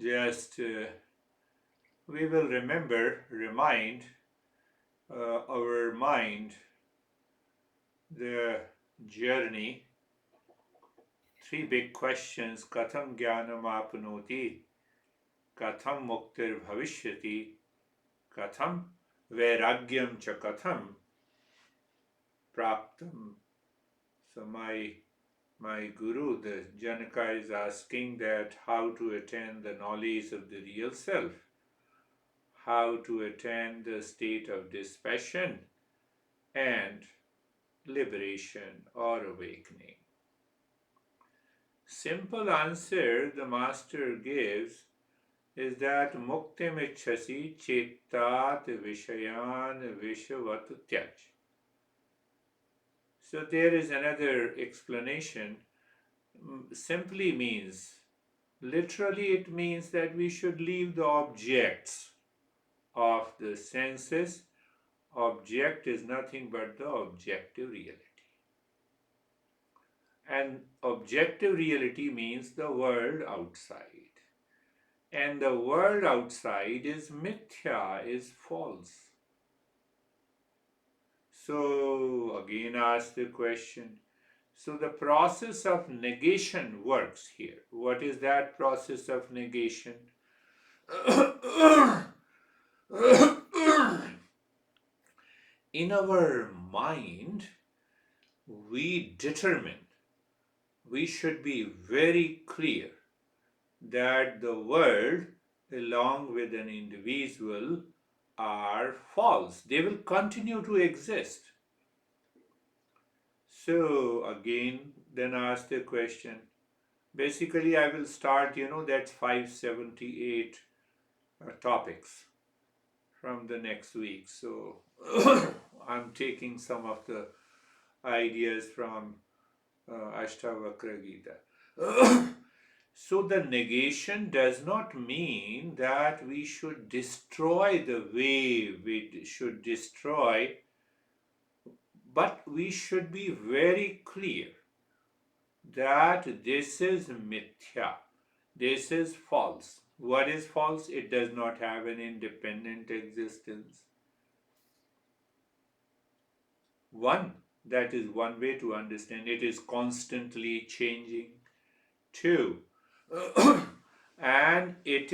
just we will remind our mind the journey. Three big questions: Katham jnanam apnoti, Katham muktir bhavishyati, Katham vairagyam cha katham praptam. So my guru, the Janaka, is asking that how to attain the knowledge of the real self, how to attain the state of dispassion and liberation or awakening. Simple answer the master gives is that muktim ichhasi chetat vishayan vishavat tyaj. So there is another explanation. Simply means, literally it means that we should leave the objects of the senses. Object is nothing but the objective reality. And objective reality means the world outside. And the world outside is mithya, is false. So again ask the question. So the process of negation works here. What is that process of negation? In our mind, we determine, we should be very clear that the world along with an individual are false. They will continue to exist. So again, then ask the question. Basically, I will start, that's 578 topics from the next week. So I'm taking some of the ideas from Ashtavakra Gita. So the negation does not mean that we should destroy the way we should destroy, but we should be very clear that this is mithya, this is false. What is false? It does not have an independent existence. One, that is one way to understand it, is constantly changing. Two, and it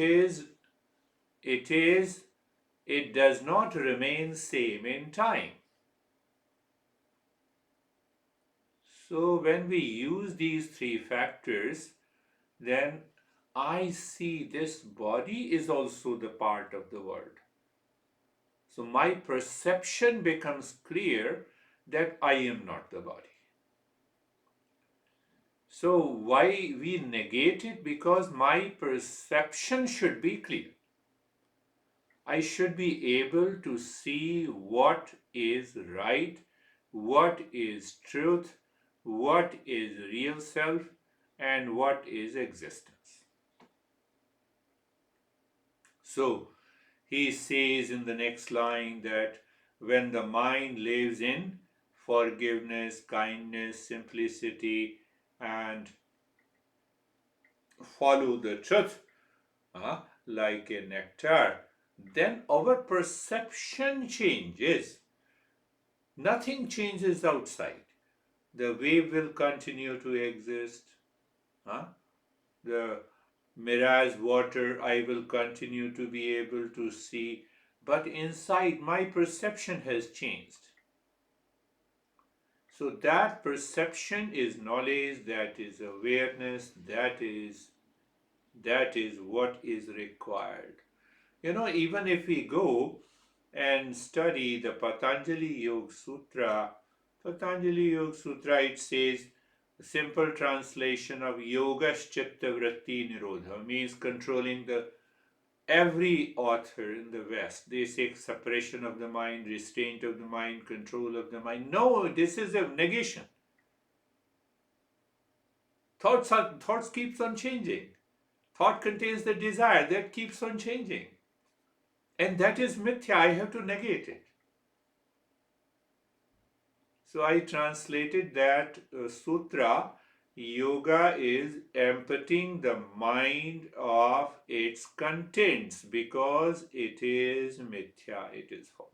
does not remain same in time. So when we use these three factors, then I see this body is also the part of the world. So my perception becomes clear that I am not the body. So why we negate it? Because my perception should be clear. I should be able to see what is right, what is truth, what is real self, and what is existence. So he says in the next line that when the mind lives in forgiveness, kindness, simplicity, and follow the truth like a nectar, then our perception changes. Nothing changes outside. The wave will continue to exist. The mirage water I will continue to be able to see. But inside, my perception has changed. So that perception is knowledge, that is awareness, that is what is required. Even if we go and study the Patanjali Yoga Sutra, it says, simple translation of Yoga's Chitta Vritti Nirodha means controlling the every author in the West. They say separation of the mind, restraint of the mind, control of the mind. No, this is a negation. Thoughts keeps on changing. Thought contains the desire that keeps on changing. And that is mithya. I have to negate it. So I translated that sutra Yoga is emptying the mind of its contents because it is mithya, it is false.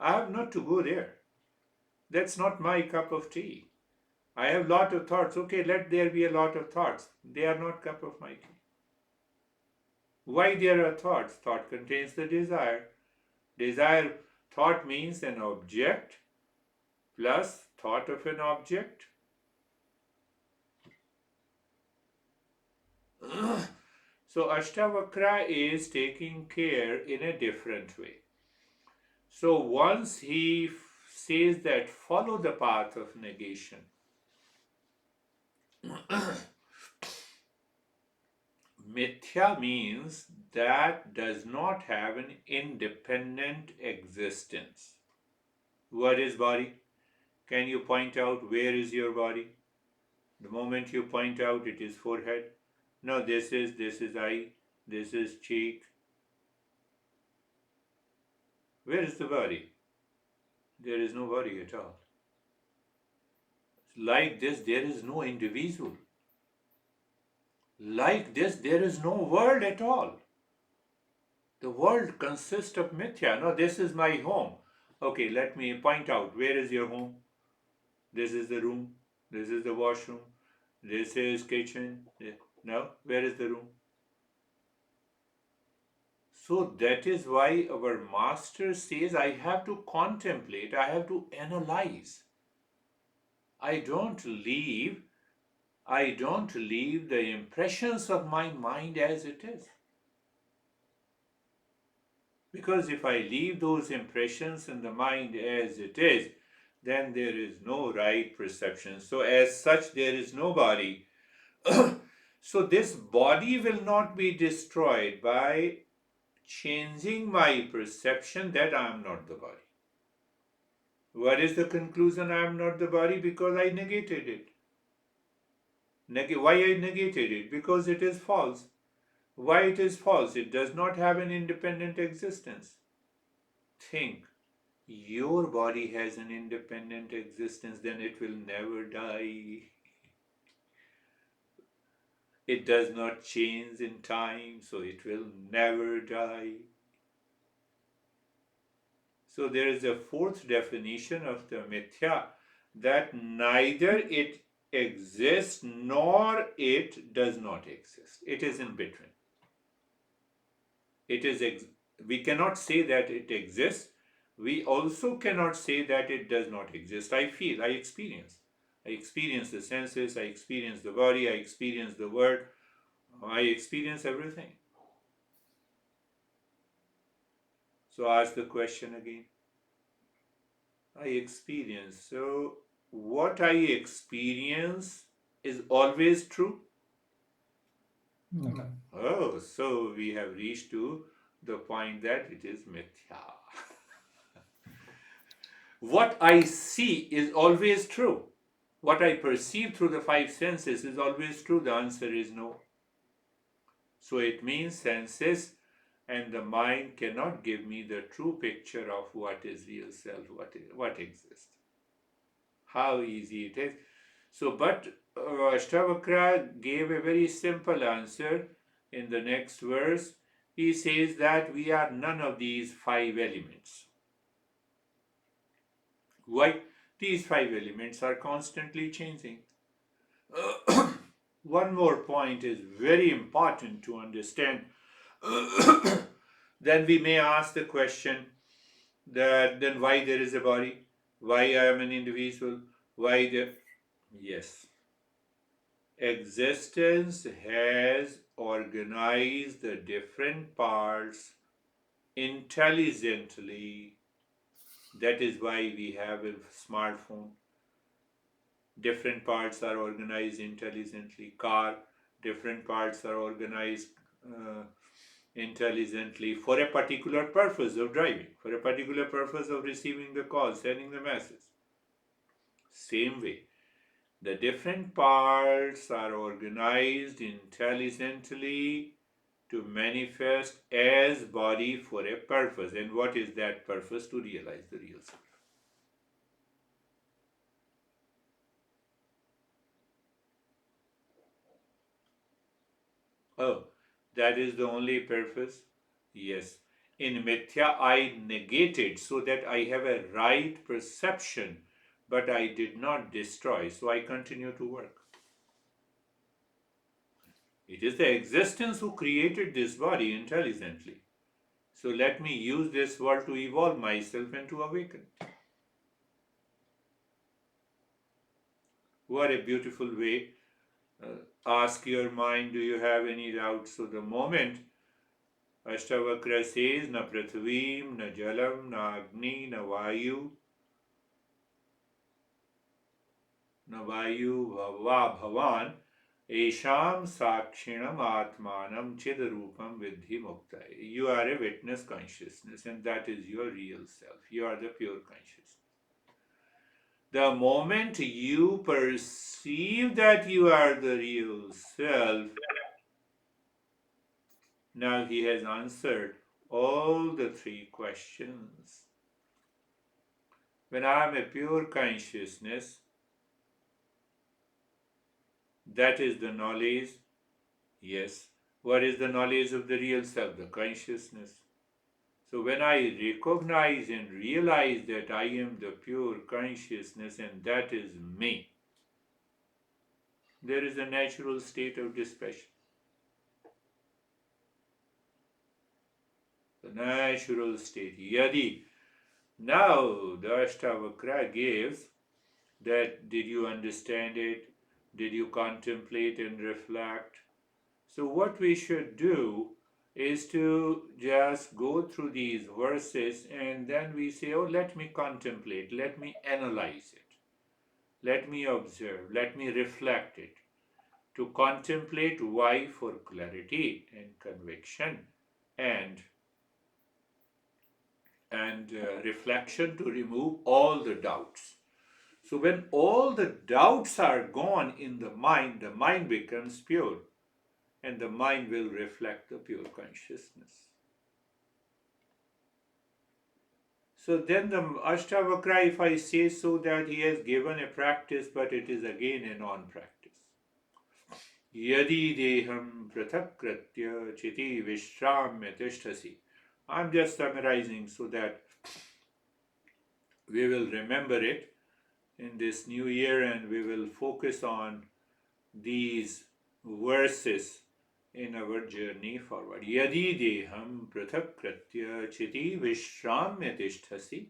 I have not to go there. That's not my cup of tea. I have lot of thoughts. Okay, let there be a lot of thoughts. They are not cup of my tea. Why there are thoughts? Thought contains the desire. Desire, thought means an object plus thought of an object. So Ashtavakra is taking care in a different way. So once he says that follow the path of negation, mithya means that does not have an independent existence. What is body? Can you point out where is your body? The moment you point out, it is forehead. No, this is eye, this is cheek. Where is the body? There is no body at all. Like this, there is no individual. Like this, there is no world at all. The world consists of mithya. No, this is my home. Okay, let me point out. Where is your home? This is the room. This is the washroom. This is kitchen. No, where is the room? So that is why our master says, I have to contemplate, I have to analyze. I don't leave the impressions of my mind as it is. Because if I leave those impressions in the mind as it is, then there is no right perception. So as such, there is no body. So this body will not be destroyed by changing my perception that I am not the body. What is the conclusion? I am not the body because I negated it. Why I negated it? Because it is false. Why it is false? It does not have an independent existence. Think, your body has an independent existence, then it will never die. It does not change in time, so it will never die. So there is a fourth definition of the mithya, that neither it exists nor it does not exist. It is in between. We cannot say that it exists. We also cannot say that it does not exist. I feel, I experience. I experience the senses, I experience the body, I experience the world, I experience everything. So ask the question again. I experience. So what I experience is always true? No. Oh, so we have reached to the point that it is mithya. What I see is always true. What I perceive through the five senses is always true. The answer is no. So it means senses and the mind cannot give me the true picture of what is real self, what exists. How easy it is. So, but Ashtavakra gave a very simple answer in the next verse. He says that we are none of these five elements. Why? These five elements are constantly changing. One more point is very important to understand. Then we may ask the question that then why there is a body? Why I am an individual? Why there? Yes. Existence has organized the different parts intelligently. That is why we have a smartphone. Different parts are organized intelligently. Car, different parts are organized intelligently for a particular purpose of driving, for a particular purpose of receiving the call, sending the message. Same way, the different parts are organized intelligently to manifest as body for a purpose. And what is that purpose? To realize the real self. Oh, that is the only purpose? Yes. In Mithya, I negated so that I have a right perception, but I did not destroy, so I continue to work. It is the existence who created this body intelligently. So let me use this world to evolve myself and to awaken. What a beautiful way. Ask your mind, do you have any doubts? So the moment Ashtavakra says, na prithvim, na jalam, na agni, na vayu, na vayu, va bhavan, esham sakshinam atmanam chidarupam vidhi mukta. You are a witness consciousness, and that is your real self. You are the pure consciousness. The moment you perceive that you are the real self, now he has answered all the three questions. When I am a pure consciousness, that is the knowledge. Yes. What is the knowledge of the real self? The consciousness. So when I recognize and realize that I am the pure consciousness and that is me, there is a natural state of dispassion. The natural state. Yadi. Now the Ashtavakra gives that did you understand it? Did you contemplate and reflect? So what we should do is to just go through these verses and then we say, oh, let me contemplate, let me analyze it, let me observe, let me reflect it. To contemplate why for clarity and conviction and reflection to remove all the doubts. So when all the doubts are gone in the mind becomes pure and the mind will reflect the pure consciousness. So then the Ashtavakra, if I say so, that he has given a practice, but it is again a non-practice. Yadi deham prathakratya chiti vishramya tishtasi. I'm just summarizing so that we will remember it in this new year and we will focus on these verses in our journey forward. Yadi deham prathakratya chiti vishramya tishtasi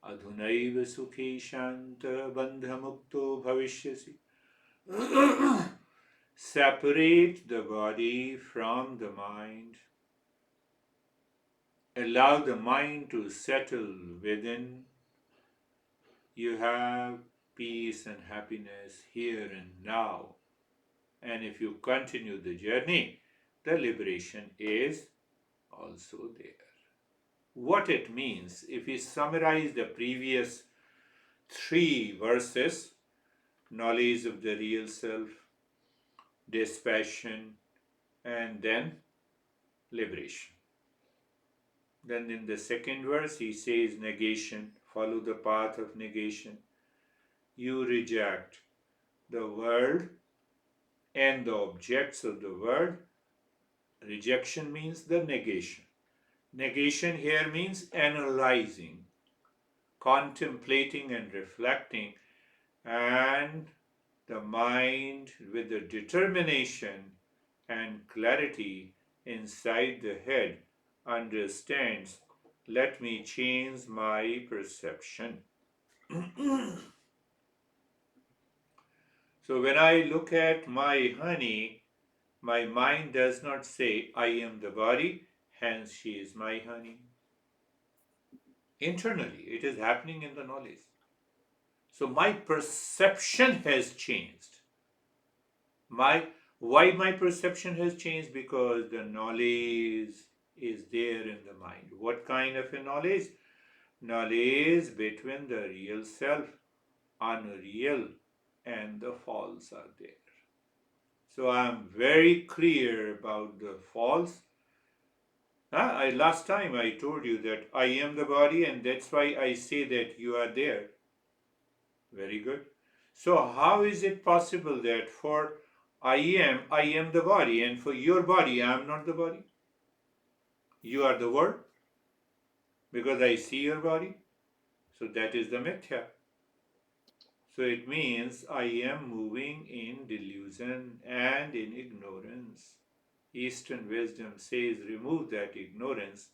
adhunaiva sukhi shanta bandhamukto bhavishyasi. Separate the body from the mind. Allow the mind to settle within. You have peace and happiness here and now. And if you continue the journey, the liberation is also there. What it means, if we summarize the previous three verses, knowledge of the real self, dispassion, and then liberation. Then in the second verse, he says negation, follow the path of negation. You reject the world and the objects of the world. Rejection means the negation. Negation here means analyzing, contemplating and reflecting, and the mind with the determination and clarity inside the head understands, let me change my perception. So when I look at my honey, my mind does not say, I am the body, hence she is my honey. Internally, it is happening in the knowledge. So my perception has changed. Why my perception has changed? Because the knowledge is there in the mind. What kind of a knowledge? Knowledge between the real self, unreal, and the false are there. So I am very clear about the false. Last time I told you that I am the body, and that's why I say that you are there. Very good. So how is it possible that for I am the body, and for your body, I am not the body. You are the world because I see your body. So that is the mithya. So it means I am moving in delusion and in ignorance. Eastern wisdom says remove that ignorance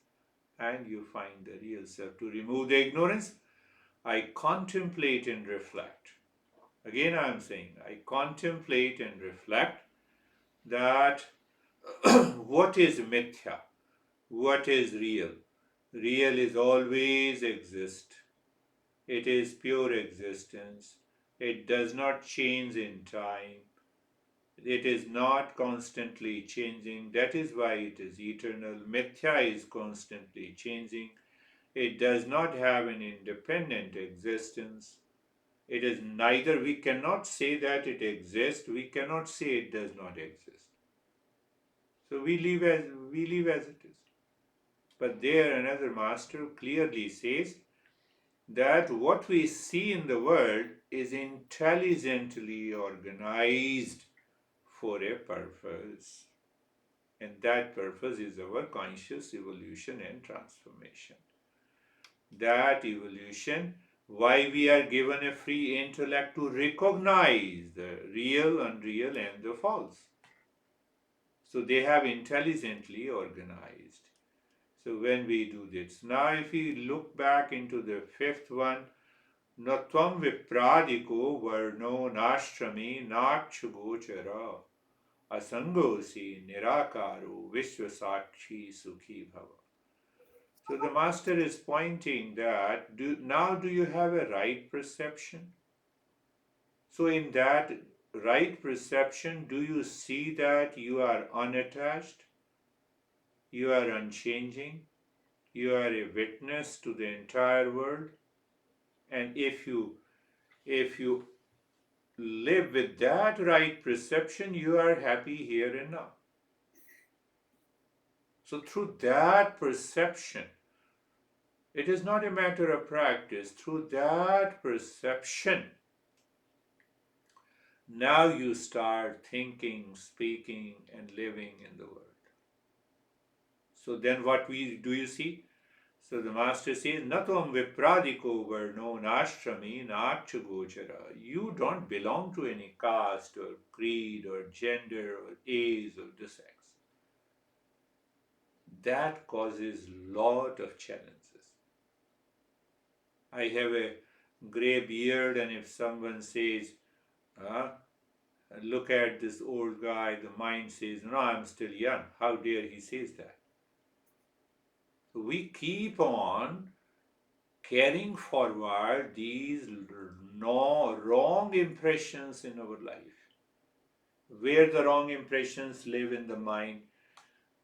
and you find the real self. To remove the ignorance, I contemplate and reflect. Again, I am saying I contemplate and reflect that what is mithya, what is real. Real is always exist. It is pure existence. It does not change in time. It is not constantly changing. That is why it is eternal. Mithya is constantly changing. It does not have an independent existence. It is neither, we cannot say that it exists, we cannot say it does not exist. So we live as it is. But there another master clearly says that what we see in the world is intelligently organized for a purpose. And that purpose is our conscious evolution and transformation. That evolution, why we are given a free intellect to recognize the real, unreal, and the false. So they have intelligently organized. So when we do this, now if we look back into the fifth one, Natvam Vipradiko Varno Nashrami Nakshugochara Asangosi Nirakaro Vishwasakshi Sukhi Bhava. So the master is pointing that now do you have a right perception? So in that right perception, do you see that you are unattached? You are unchanging? You are a witness to the entire world? And if you live with that right perception, you are happy here and now. So through that perception, it is not a matter of practice. Through that perception, now you start thinking, speaking, and living in the world. So then what do you see? So the master says, Natam Vipradiko Varno Nashrami Nakshagochara. You don't belong to any caste or creed or gender or age or the sex. That causes lot of challenges. I have a grey beard, and if someone says, look at this old guy, the mind says, no, I'm still young. How dare he says that? We keep on carrying forward these wrong impressions in our life. Where the wrong impressions live in the mind,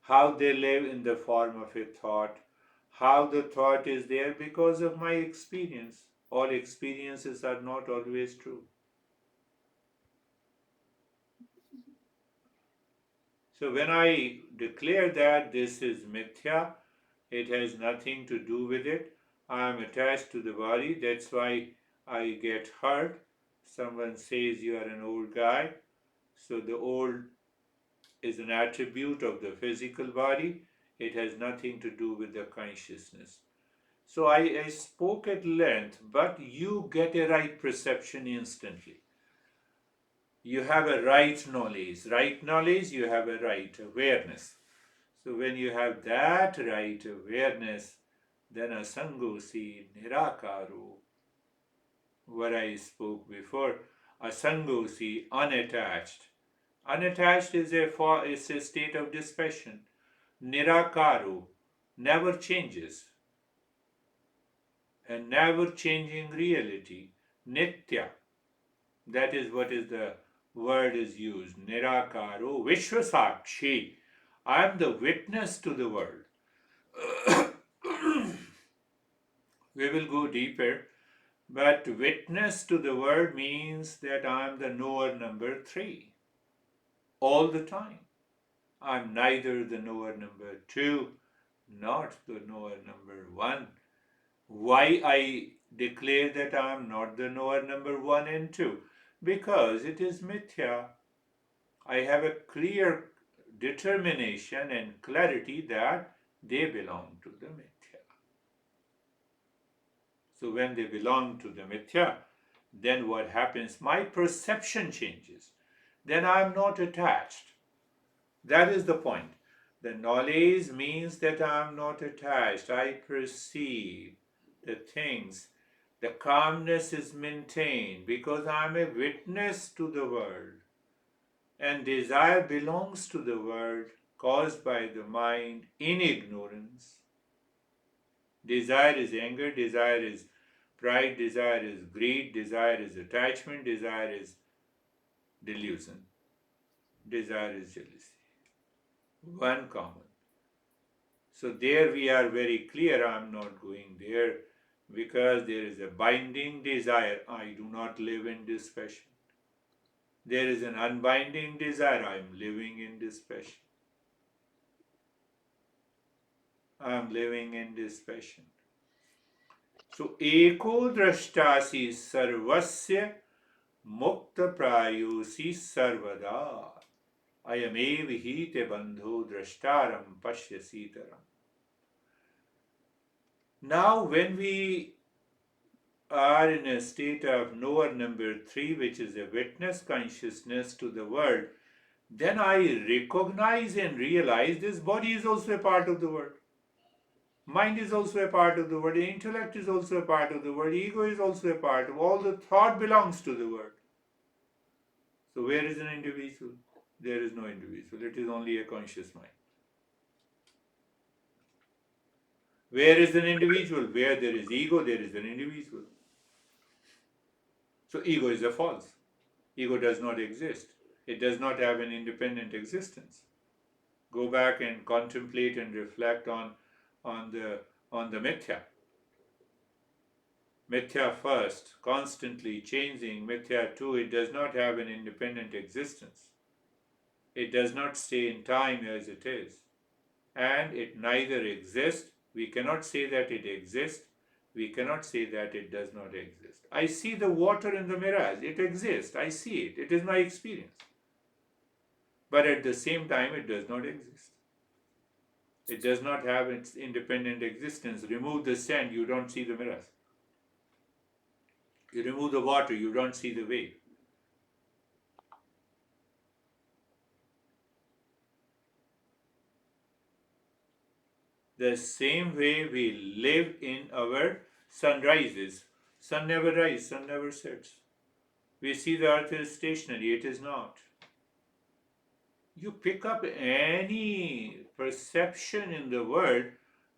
how they live in the form of a thought, how the thought is there because of my experience. All experiences are not always true. So when I declare that this is mithya, it has nothing to do with it. I am attached to the body, that's why I get hurt. Someone says you are an old guy, so the old is an attribute of the physical body. It has nothing to do with the consciousness. So I spoke at length, but you get a right perception instantly. You have a right knowledge, you have a right awareness. So when you have that right awareness, then asangosi nirakaru, what I spoke before, asangosi, unattached. Unattached is a state of dispassion. Nirakaru, never changes. A never changing reality. Nitya, that is what is the word is used. Nirakaru, Vishwasakshi. I am the witness to the world. We will go deeper, but witness to the world means that I am the knower number 3 all the time. I am neither the knower number 2 nor the knower number 1. Why I declare that I am not the knower number 1 and 2? Because it is mithya. I have a clear determination and clarity that they belong to the mithya. So when they belong to the mithya, then what happens? My perception changes. Then I am not attached. That is the point. The knowledge means that I am not attached. I perceive the things. The calmness is maintained because I am a witness to the world. And desire belongs to the world caused by the mind in ignorance. Desire is anger, desire is pride, desire is greed, desire is attachment, desire is delusion, desire is jealousy. One common. So there we are very clear, I am not going there because there is a binding desire. I do not live in this passion. There is an unbinding desire. I am living in this passion. I am living in this passion. So eko drashtasi sarvasya mukta prayosi sarvada. Ayamev hite bandho drashtaram pashyasitaram. Now when we are in a state of knower number 3, which is a witness consciousness to the world, then I recognize and realize this body is also a part of the world. Mind is also a part of the world. Intellect is also a part of the world. Ego is also a part of all the thought belongs to the world. So where is an individual? There is no individual. It is only a conscious mind. Where is an individual? Where there is ego, there is an individual. So ego is a false. Ego does not exist. It does not have an independent existence. Go back and contemplate and reflect on the mithya. Mithya first, constantly changing. Mithya 2, it does not have an independent existence. It does not stay in time as it is. And it neither exists. We cannot say that it exists. We cannot say that it does not exist. I see the water in the mirage. It exists. I see it. It is my experience. But at the same time, it does not exist. It does not have its independent existence. Remove the sand, you don't see the mirage. You remove the water, you don't see the wave. The same way we live in our sunrises. Sun never rises, sun never sets. We see the earth is stationary, it is not. You pick up any perception in the world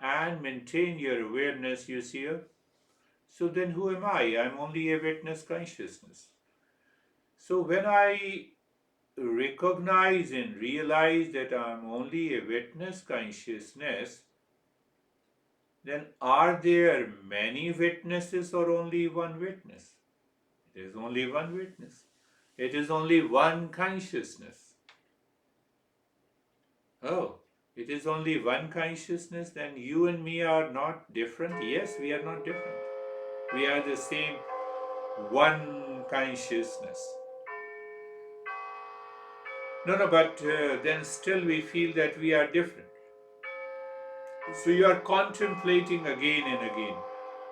and maintain your awareness, you see. So then who am I? I'm only a witness consciousness. So when I recognize and realize that I'm only a witness consciousness, then are there many witnesses or only one witness? It is only one witness. It is only one consciousness. Oh, it is only one consciousness, then you and me are not different? Yes, we are not different. We are the same one consciousness. No, but then still we feel that we are different. So you are contemplating again and again.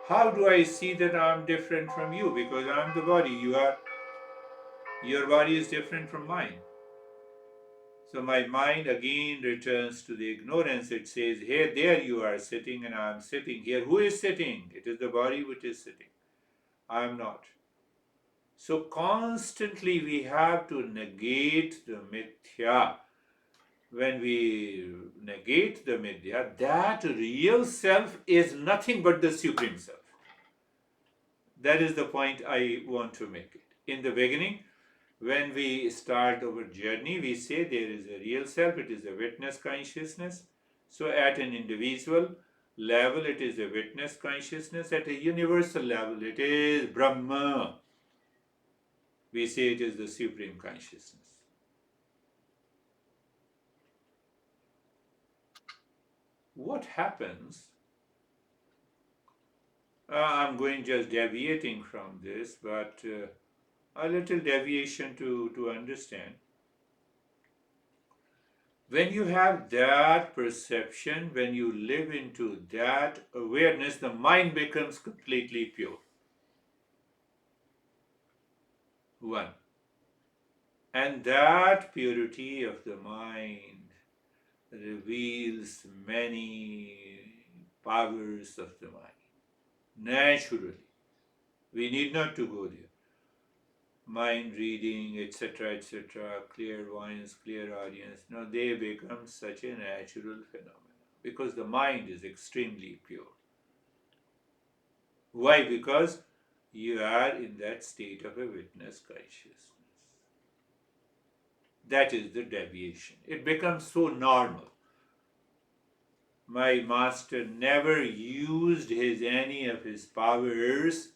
How do I see that I am different from you? Because I am the body. Your body is different from mine. So my mind again returns to the ignorance. It says, here, there you are sitting and I am sitting here. Who is sitting? It is the body which is sitting. I am not. So constantly we have to negate the mithya. When we negate the mithya, that real self is nothing but the Supreme Self. That is the point I want to make it. In the beginning, when we start our journey, we say there is a real self, it is a witness consciousness. So at an individual level, it is a witness consciousness. At a universal level, it is Brahma. We say it is the Supreme Consciousness. What happens? I'm going just deviating from this, but a little deviation to understand. When you have that perception, when you live into that awareness, the mind becomes completely pure. One. And that purity of the mind reveals many powers of the mind. Naturally. We need not to go there. Mind reading, etc., etc., clairvoyance, clairaudience, no, they become such a natural phenomenon because the mind is extremely pure. Why? Because you are in that state of a witness consciousness. That is the deviation. It becomes so normal. My master never used any of his powers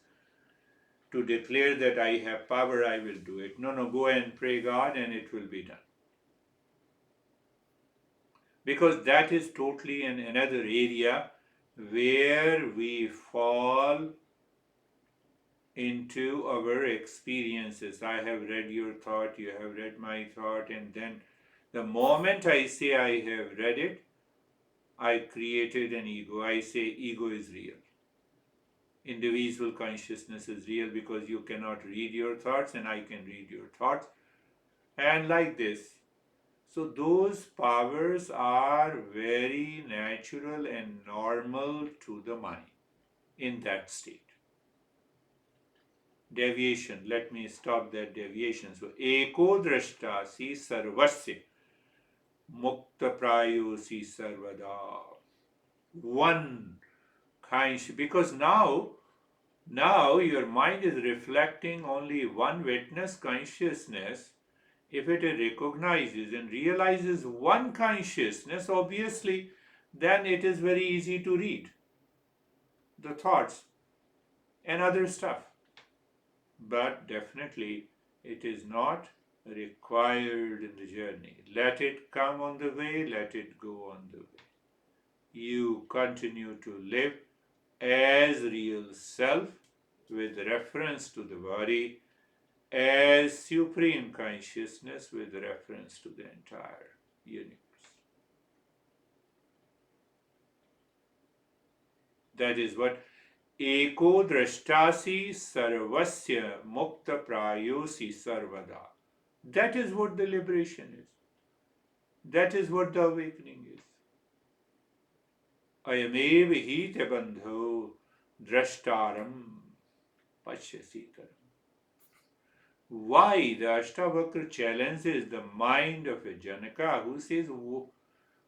to declare that I have power, I will do it. No, no, go and pray God and it will be done. Because that is totally another area where we fall into our experiences. I have read your thought, you have read my thought, and then the moment I say I have read it, I created an ego. I say ego is real. Individual consciousness is real because you cannot read your thoughts and I can read your thoughts. And like this. So those powers are very natural and normal to the mind in that state. Deviation, let me stop that deviation. So, eko drashtasi sarvasya mukta prayosi sarvada. One kind, because now your mind is reflecting only one witness consciousness. If it recognizes and realizes one consciousness, obviously, then it is very easy to read the thoughts and other stuff. But definitely, it is not required in the journey. Let it come on the way, let it go on the way. You continue to live as real self with reference to the body, as supreme consciousness with reference to the entire universe. That is what eko drashtasi sarvasya mukta prayosi sarvada. That is what the liberation is. That is what the awakening is. Ayamev hi te bandho drashtaram pashyasitaram. Why the Ashtavakra challenges the mind of a Janaka who says,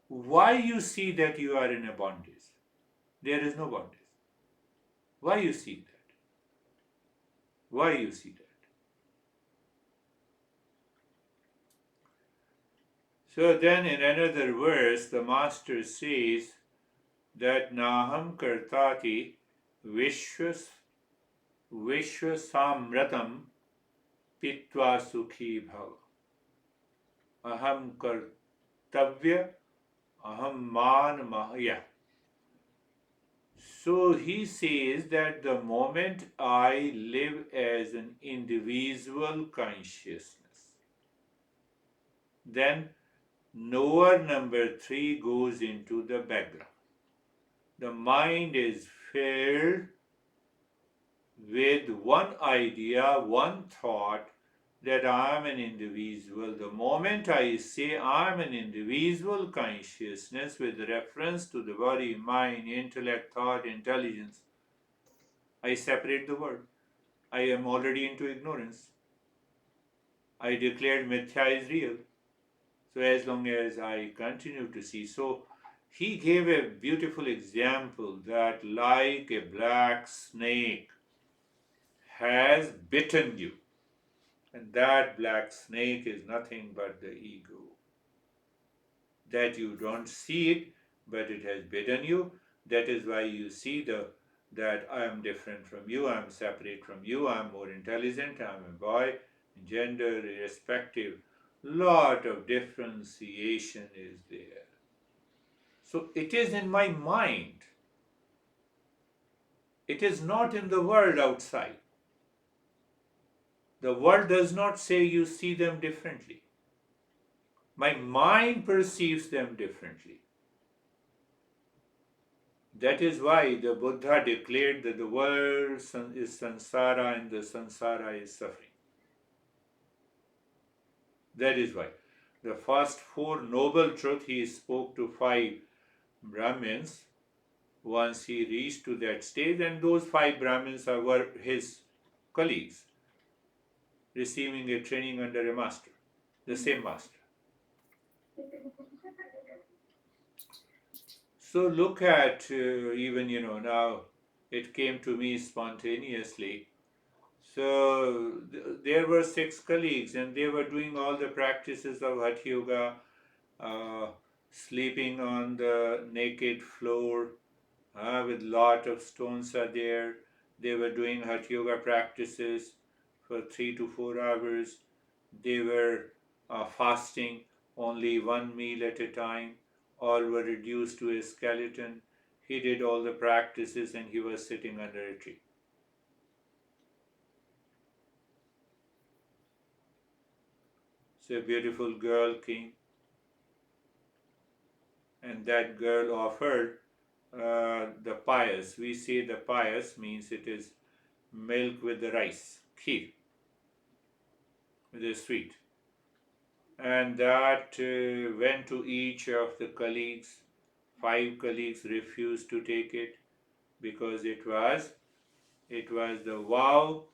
why you see that you are in a bondage? There is no bondage. Why you see that? Why you see that? So then in another verse, the master says that Naham Kartati Vishwasamratam Pitva Sukhi Bhava. Aham Kartavya Aham Man Mahaya. So he says that the moment I live as an individual consciousness, then knower number 3 goes into the background. The mind is filled with one idea, one thought that I am an individual. The moment I say I am an individual consciousness with reference to the body, mind, intellect, thought, intelligence, I separate the world. I am already into ignorance. I declared mithya is real. So as long as I continue to see, so he gave a beautiful example that like a black snake has bitten you, and that black snake is nothing but the ego. That you don't see it, but it has bitten you. That is why you see that I am different from you, I am separate from you, I am more intelligent, I am a boy, gender, irrespective. Lot of differentiation is there. So it is in my mind. It is not in the world outside. The world does not say you see them differently. My mind perceives them differently. That is why the Buddha declared that the world is samsara and the samsara is suffering. That is why the first four noble truths he spoke to five Brahmins once he reached to that stage, and those five Brahmins were his colleagues, receiving a training under a master, the same master. So look at even now it came to me spontaneously. So there were six colleagues, and they were doing all the practices of Hatha Yoga, uh, sleeping on the naked floor with lot of stones are there. They were doing Hatha Yoga practices for 3 to 4 hours. They were fasting only one meal at a time. All were reduced to a skeleton. He did all the practices and he was sitting under a tree. So a beautiful girl came, and that girl offered the payas. We say the payas means it is milk with the rice, kheer, with the sweet. And that went to each of the colleagues. Five colleagues refused to take it because it was the vow,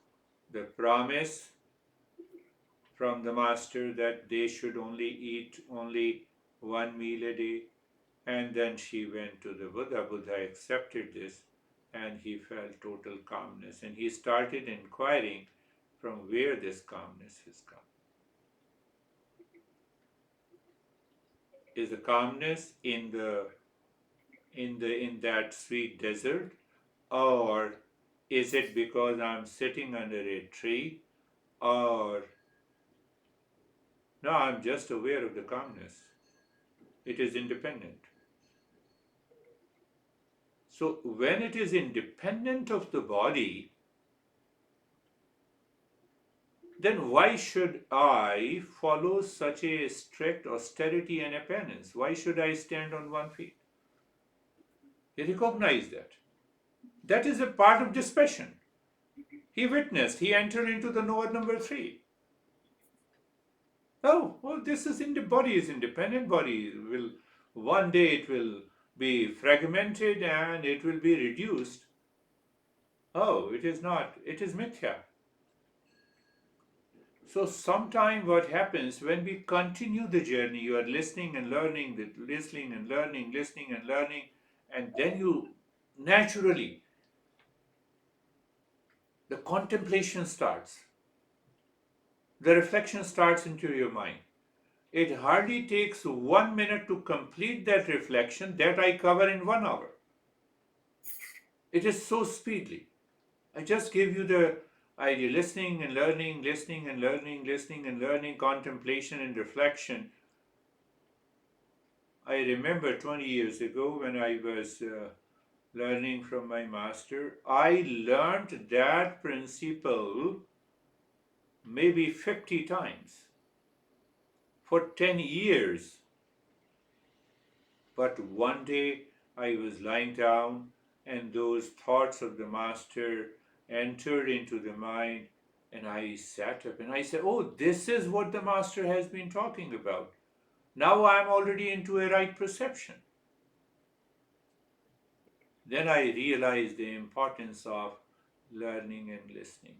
the promise from the master that they should only eat only one meal a day. And then she went to the Buddha. Buddha accepted this and he felt total calmness. And he started inquiring from where this calmness has come. Is the calmness in that sweet desert, or is it because I'm sitting under a tree, or no, I'm just aware of the calmness. It is independent. So when it is independent of the body, then why should I follow such a strict austerity and a penance? Why should I stand on one feet? He recognized that. That is a part of dispassion. He witnessed, he entered into the Noah number 3. Oh, well, this is in the body is independent. Body will one day it will be fragmented and it will be reduced. Oh, it is not. It is mithya. So sometime what happens when we continue the journey, you are listening and learning, listening and learning, listening and learning, and then you naturally the contemplation starts. The reflection starts into your mind. It hardly takes 1 minute to complete that reflection that I cover in 1 hour. It is so speedily. I just give you the idea listening and learning, listening and learning, listening and learning, contemplation and reflection. I remember 20 years ago when I was learning from my master, I learned that principle maybe 50 times for 10 years. But one day I was lying down and those thoughts of the master entered into the mind, and I sat up and I said, oh, this is what the master has been talking about. Now I'm already into a right perception. Then I realized the importance of learning and listening.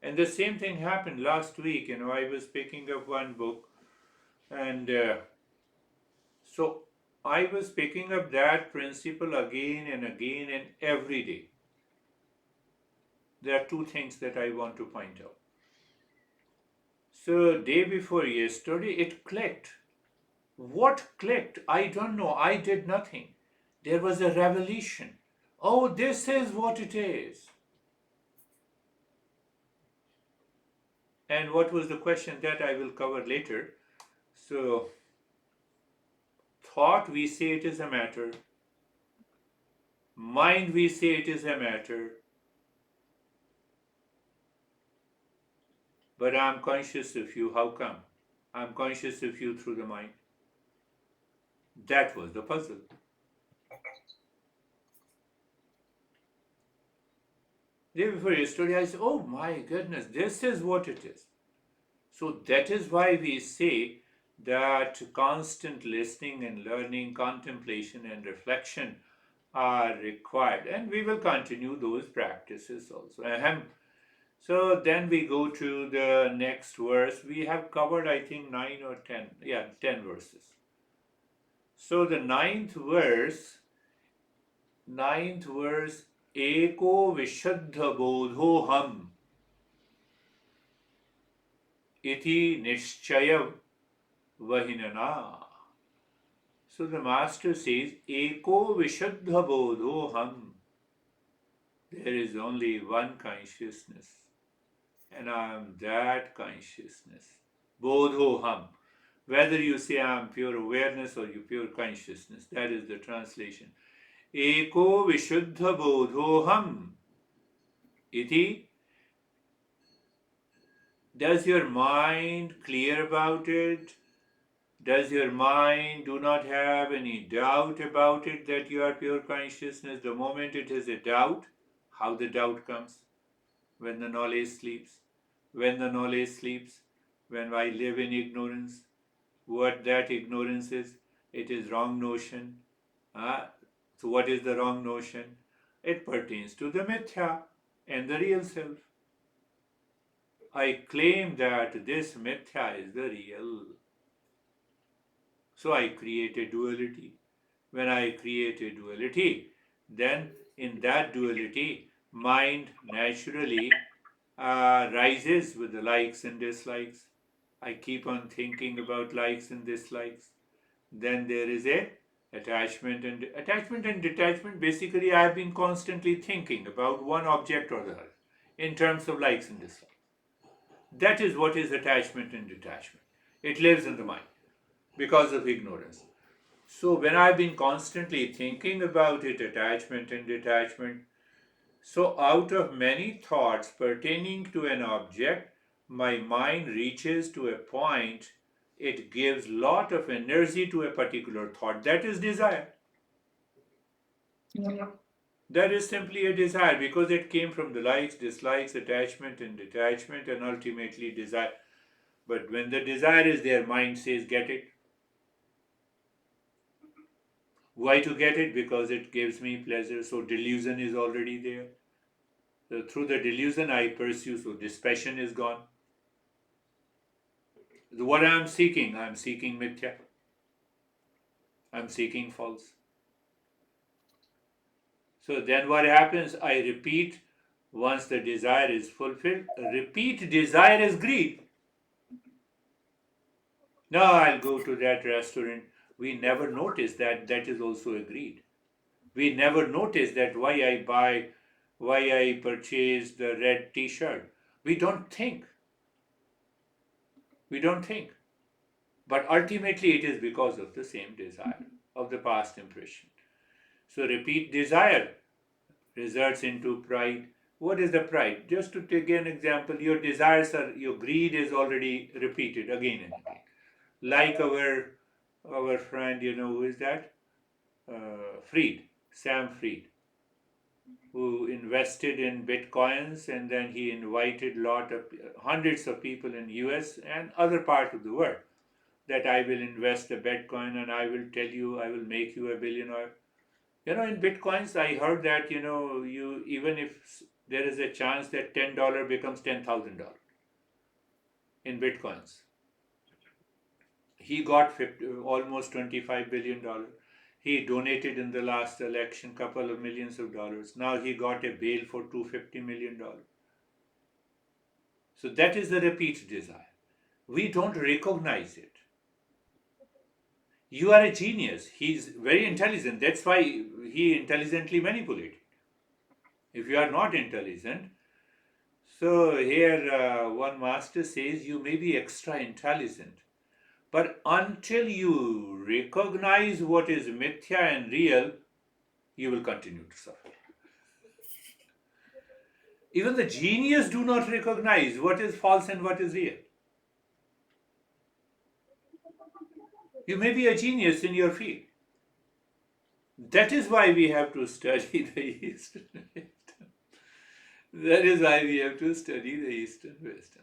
And the same thing happened last week. I was picking up one book, and so I was picking up that principle again and again and every day. There are two things that I want to point out. So, day before yesterday, it clicked. What clicked? I don't know. I did nothing. There was a revelation. Oh, this is what it is. And what was the question that I will cover later? So, thought, we say it is a matter. Mind, we say it is a matter. But I'm conscious of you. How come? I'm conscious of you through the mind. That was the puzzle. Day before yesterday, I said, oh my goodness, this is what it is. So that is why we say that constant listening and learning, contemplation and reflection are required. And we will continue those practices also. Ahem. So then we go to the next verse. We have covered, I think, 9 or 10. Yeah, 10 verses. So the ninth verse, Eko Vishuddha Bodho Ham Iti Nishchaya Vahinana. So the master says, Eko Vishuddha Bodho Ham. There is only one consciousness, and I am that consciousness. Bodho Ham. Whether you say I am pure awareness or you pure consciousness, that is the translation. Eko Vishuddha Bodho Ham. Iti. Does your mind clear about it? Does your mind do not have any doubt about it that you are pure consciousness? The moment it is a doubt, how the doubt comes? When the knowledge sleeps. When the knowledge sleeps, when I live in ignorance, what that ignorance is? It is wrong notion. So what is the wrong notion? It pertains to the mithya and the real self. I claim that this mithya is the real. So I create a duality. When I create a duality, then in that duality, mind naturally rises with the likes and dislikes. I keep on thinking about likes and dislikes. Then there is a attachment and detachment. Basically, I have been constantly thinking about one object or the other in terms of likes and dislikes. That is what is attachment and detachment. It lives in the mind because of ignorance. So when I've been constantly thinking about it, attachment and detachment, so out of many thoughts pertaining to an object, my mind reaches to a point, it gives lot of energy to a particular thought. That is desire. That is simply a desire because it came from the likes, dislikes, attachment and detachment and ultimately desire. But when the desire is there, mind says, get it. Why to get it? Because it gives me pleasure. So delusion is already there. So through the delusion I pursue. So dispassion is gone. What I am seeking mithya. I am seeking false. So then what happens? I repeat once the desire is fulfilled. Repeat desire is greed. Now I'll go to that restaurant. We never notice that that is also a greed. We never notice that why I purchased the red t-shirt. We don't think. We don't think. But ultimately it is because of the same desire of the past impression. So repeat desire results into pride. What is the pride? Just to take an example, your greed is already repeated again and again. Like our friend, who is that? Fried, Sam Fried, who invested in bitcoins and then he invited hundreds of people in US and other part of the world that I will invest a bitcoin and I will tell you I will make you a billionaire. In bitcoins I heard that you even if there is a chance that $10 becomes $10,000 in bitcoins. He got almost $25 billion. He donated in the last election couple of millions of dollars. Now he got a bail for $250 million. So that is the repeat desire. We don't recognize it. You are a genius. He's very intelligent. That's why he intelligently manipulated. If you are not intelligent, so here one master says you may be extra intelligent, but until you recognize what is mithya and real, you will continue to suffer. Even the genius do not recognize what is false and what is real. You may be a genius in your field. That is why we have to study the Eastern wisdom. That is why we have to study the Eastern wisdom.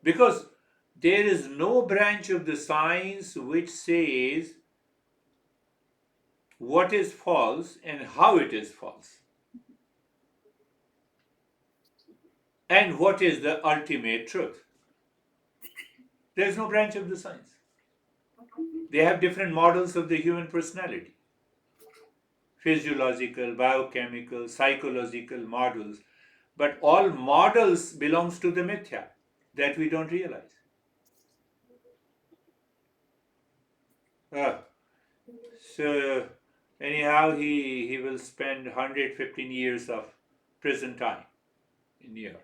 Because there is no branch of the science which says what is false and how it is false, and what is the ultimate truth. There is no branch of the science. They have different models of the human personality, physiological, biochemical, psychological models, but all models belongs to the mithya that we don't realize. Uh, so anyhow, he will spend 115 years of prison time in New York.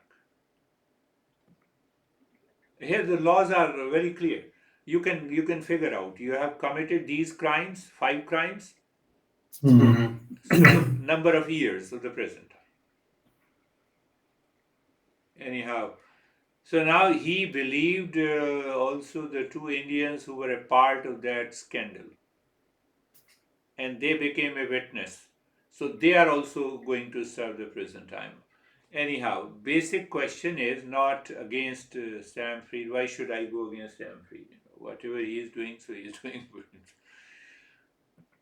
Here the laws are very clear. You can figure out. You have committed these crimes, 5 crimes, so number of years of the prison time. Anyhow, so now he believed also the 2 Indians who were a part of that scandal, and they became a witness. So they are also going to serve the prison time. Anyhow, basic question is not against Sam Freed. Why should I go against Sam Freed? Whatever he is doing, so he is doing good.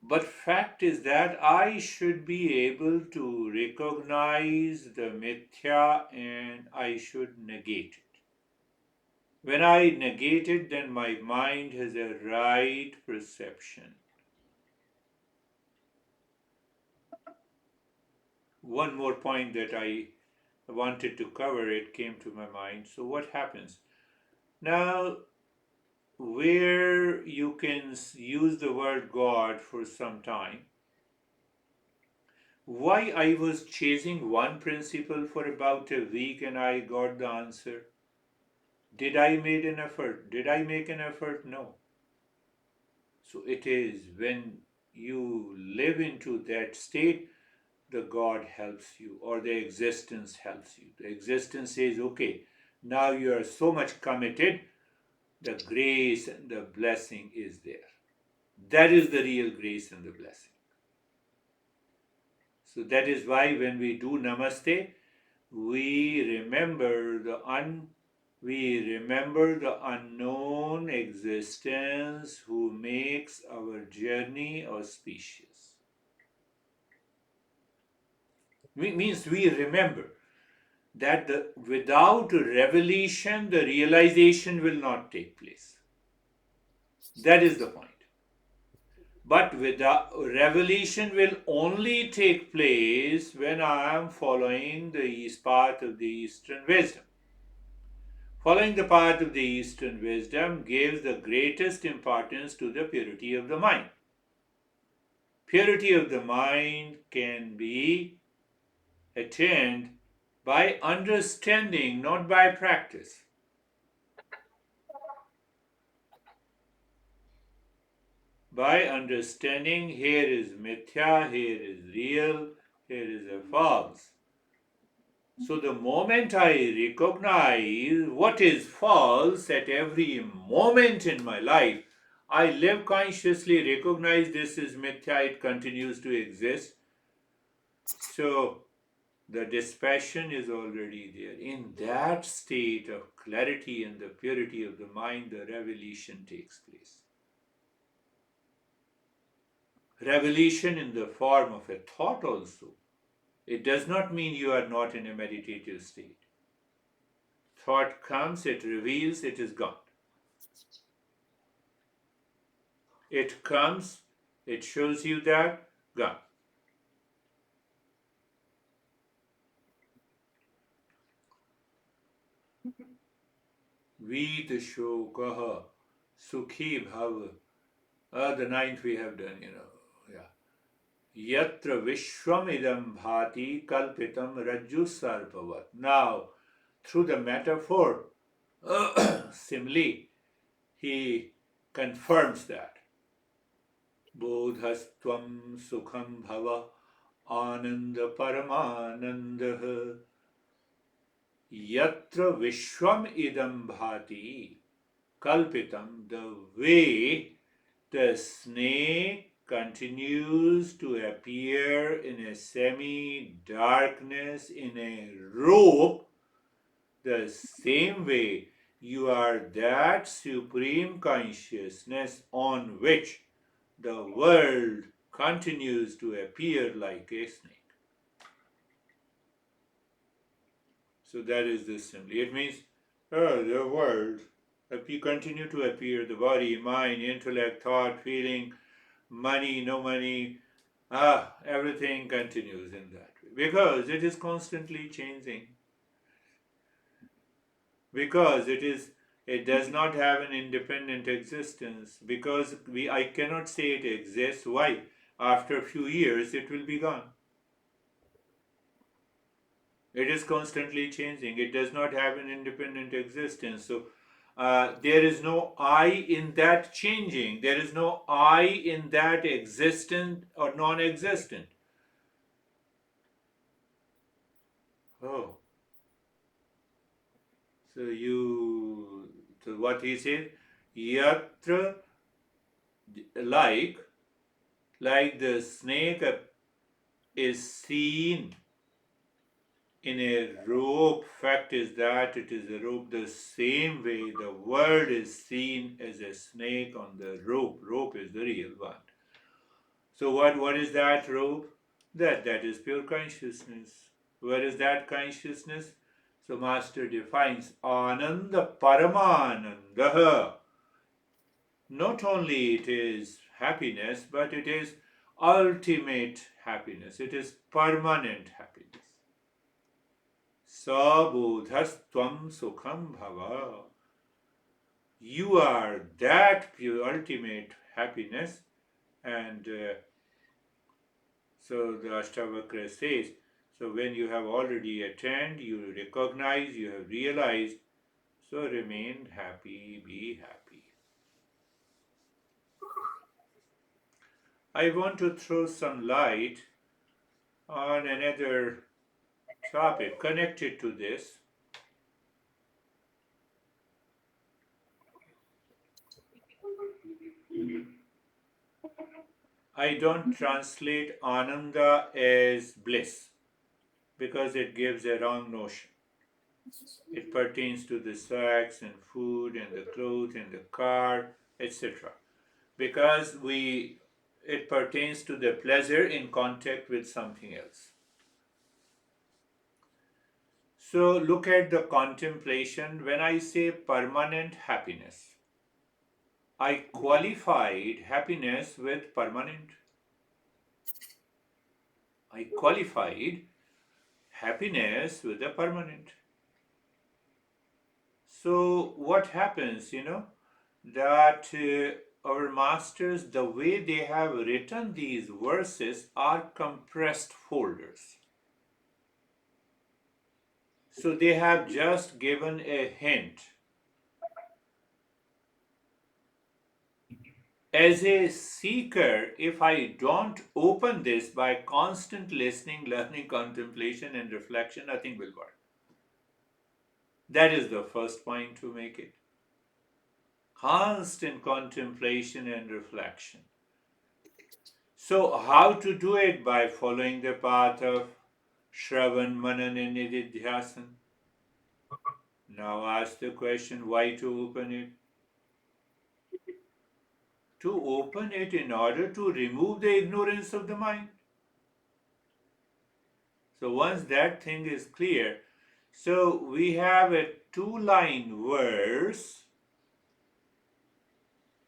But fact is that I should be able to recognize the mithya and I should negate it. When I negate it, then my mind has a right perception. One more point that I wanted to cover, it came to my mind. So what happens? Now, where you can use the word God for some time, why I was chasing one principle for about a week and I got the answer. Did I make an effort? Did I make an effort? No. So it is when you live into that state, the God helps you or the existence helps you. The existence says, okay, now you are so much committed, the grace and the blessing is there. That is the real grace and the blessing. So that is why when we do namaste, we remember the unknown existence who makes our journey auspicious. Means we remember that without revelation, the realization will not take place. That is the point. But without revelation will only take place when I am following the path of the Eastern wisdom. Following the path of the Eastern wisdom gives the greatest importance to the purity of the mind. Purity of the mind can be attained by understanding, not by practice. By understanding, here is mithya, here is real, here is a false. So the moment I recognize what is false at every moment in my life, I live consciously, recognize this is mithya, it continues to exist. So the dispassion is already there. In that state of clarity and the purity of the mind, the revelation takes place. Revelation in the form of a thought also. It does not mean you are not in a meditative state. Thought comes, it reveals, it is gone. It comes, it shows you that, gone. Veet shokaha sukhi bhava. The ninth we have done, yeah. Yatra vishwam idam bhati kalpitam rajju sarpavat. Now, through the metaphor, simile, he confirms that. Bodhastvam sukham bhava ananda paramananda yatra vishwam idam bhati kalpitam, the way The snake continues to appear in a semi-darkness in a robe, the same way you are that supreme consciousness on which the world continues to appear like a snake. So that is the simile. It means, the world, if you continue to appear, the body, mind, intellect, thought, feeling, money, no money, everything continues in that way. Because it is constantly changing. Because it does not have an independent existence. Because I cannot say it exists. Why? After a few years, it will be gone. It is constantly changing. It does not have an independent existence. So there is no I in that changing. There is no I in that existent or non-existent. Oh, so what he said, yatra, like the snake is seen in a rope. Fact is that it is a rope. The same way the world is seen as a snake on the rope. Rope is the real one. So what is that rope? That is pure consciousness. Where is that consciousness? So Master defines Ananda Paramananda. Not only it is happiness, but it is ultimate happiness. It is permanent happiness. Sabodhastvam sukham bhava. You are that pure ultimate happiness. And so the Ashtavakra says, so when you have already attained, you recognize, you have realized, so remain happy, be happy. I want to throw some light on another topic connected to this. I don't translate Ananda as bliss because it gives a wrong notion. It pertains to the sex and food and the clothes and the car, etc. Because it pertains to the pleasure in contact with something else. So look at the contemplation. When I say permanent happiness, I qualified happiness with permanent. I qualified happiness with the permanent. So what happens, that our masters, the way they have written these verses are compressed folders. So they have just given a hint. As a seeker, if I don't open this by constant listening, learning, contemplation, and reflection, nothing will work. That is the first point to make it. Constant contemplation and reflection. So, how to do it? By following the path of Shravan, Manan, and Nididhyasan. Now ask the question, why to open it? To open it in order to remove the ignorance of the mind. So once that thing is clear, so we have a 2-line verse,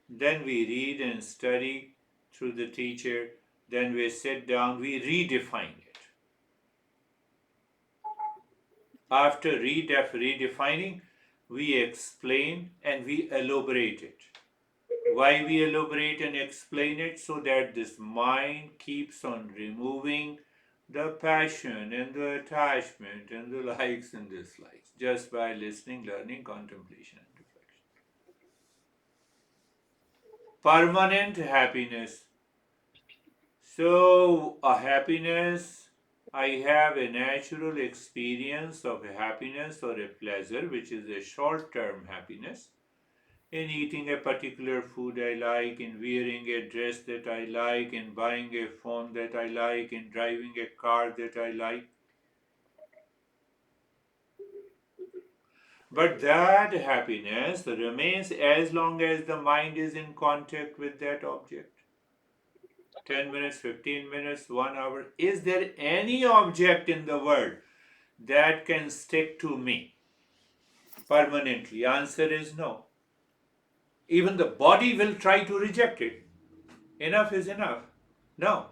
then we read and study through the teacher, then we sit down, we redefine it. After redefining, we explain and we elaborate it. Why we elaborate and explain it? So that this mind keeps on removing the passion and the attachment and the likes and dislikes just by listening, learning, contemplation, and reflection. Permanent happiness. So, a happiness, I have a natural experience of a happiness or a pleasure, which is a short term happiness. in eating a particular food I like, in wearing a dress that I like, in buying a phone that I like, in driving a car that I like. But that happiness remains as long as the mind is in contact with that object. 10 minutes, 15 minutes, 1 hour. Is there any object in the world that can stick to me permanently? Answer is no. Even the body will try to reject it. Enough is enough. No.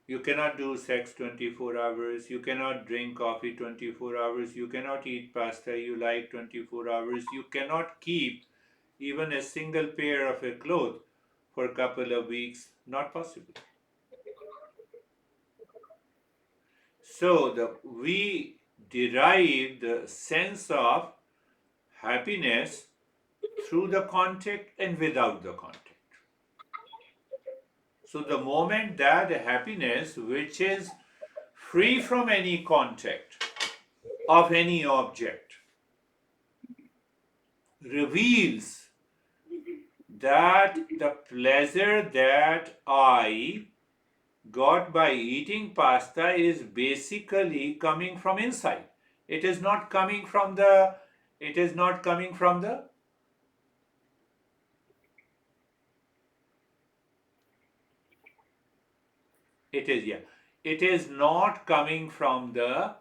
You cannot do sex 24 hours. You cannot drink coffee 24 hours. You cannot eat pasta you like 24 hours. You cannot keep even a single pair of a cloth for a couple of weeks. Not possible. So we derive the sense of happiness through the contact and without the contact. So the moment that happiness, which is free from any contact of any object, reveals that the pleasure that I got by eating pasta is basically coming from inside. It is not coming from the, it is not coming from the, it is, yeah, it is not coming from the,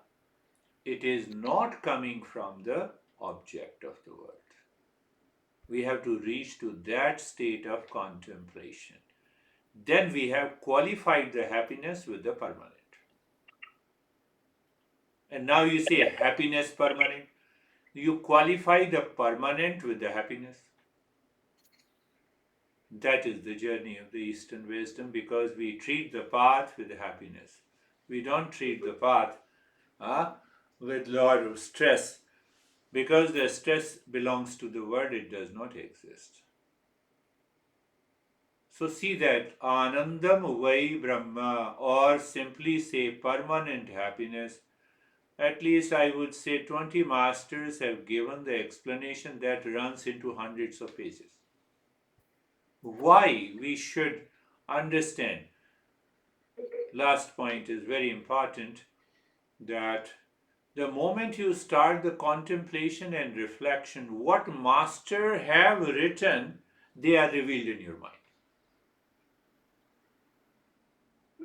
it is not coming from the object of the world. We have to reach to that state of contemplation. Then we have qualified the happiness with the permanent. And now you say happiness permanent. You qualify the permanent with the happiness. That is the journey of the Eastern wisdom, because we treat the path with happiness. We don't treat the path with lot of stress, because the stress belongs to the world, it does not exist. So see that Anandam Vai Brahma, or simply say permanent happiness. At least I would say 20 masters have given the explanation that runs into hundreds of pages. Why we should understand. Last point is very important, that the moment you start the contemplation and reflection, what master have written, they are revealed in your mind.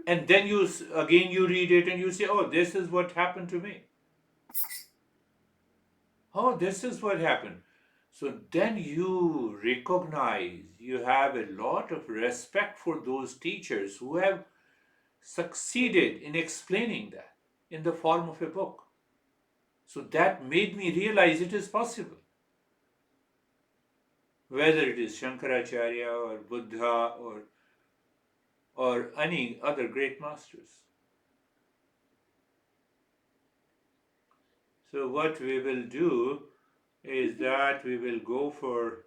And then you read it and you say, oh, this is what happened to me. Oh, this is what happened. So then you recognize, you have a lot of respect for those teachers who have succeeded in explaining that in the form of a book. So that made me realize it is possible. Whether it is Shankaracharya or Buddha or any other great masters. So what we will do is that we will go for